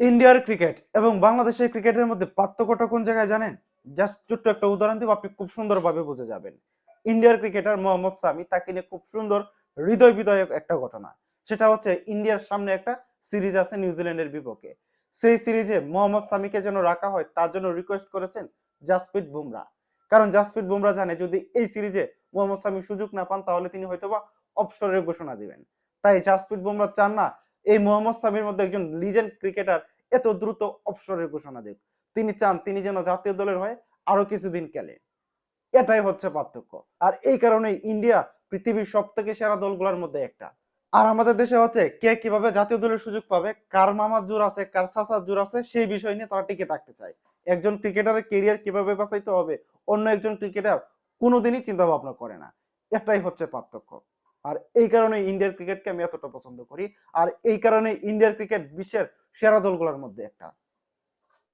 ইন্ডিয়ার ক্রিকেট এবং বাংলাদেশের ক্রিকেটের মধ্যে পার্থক্যটা কোন জায়গায় জানেন? জাস্ট ছোট্ট একটা উদাহরণ দিব, আপনি খুব সুন্দরভাবে বুঝে যাবেন। ইন্ডিয়ার ক্রিকেটার মোহাম্মদ সামি, তাকে নিয়ে খুব সুন্দর হৃদয় বিদায়ক একটা ঘটনা। সেটা হচ্ছে ইন্ডিয়ার সামনে একটা সিরিজ আছে নিউজিল্যান্ডের বিপক্ষে। সেই সিরিজে মোহাম্মদ সামিকে যেন রাখা হয় তার জন্য রিকোয়েস্ট করেছেন জাসপ্রীত বুমরা। কারণ জাসপ্রীত বুমরা জানে যদি এই সিরিজে মোহাম্মদ সামি সুযোগ না পান তাহলে তিনি হয়তোবা অবসরের ঘোষণা দিবেন। তাই জাসপ্রীত বুমরা চান না এই মোহাম্মদ সামির মধ্যে একজন লিজেন্ড ক্রিকেটার এত দ্রুত অবসরের ঘোষণা দিক। তিনি চান তিনি যেন জাতীয় দলের হয়ে আরো কিছুদিন খেলে। এটাই হচ্ছে পার্থক্য। আর এই কারণেই ইন্ডিয়া পৃথিবীর সব থেকে সেরা দলগুলোর মধ্যে একটা। আর আমাদের দেশে হচ্ছে কে কিভাবে জাতীয় দলের সুযোগ পাবে, কার মামার জোর আছে, কার চাচার জোর আছে, সেই বিষয় নিয়ে তারা টিকে থাকতে চায়। একজন ক্রিকেটারের কেরিয়ার কিভাবে বাঁচাইতে হবে অন্য একজন ক্রিকেটার কোনোদিনই চিন্তা ভাবনা করে না। এটাই হচ্ছে পার্থক্য। আর এই কারণে ইন্ডিয়ার ক্রিকেটকে আমি এতটা পছন্দ করি। আর এই কারণে ইন্ডিয়ার ক্রিকেট বিশ্বের সেরা দলগুলোর মধ্যে একটা।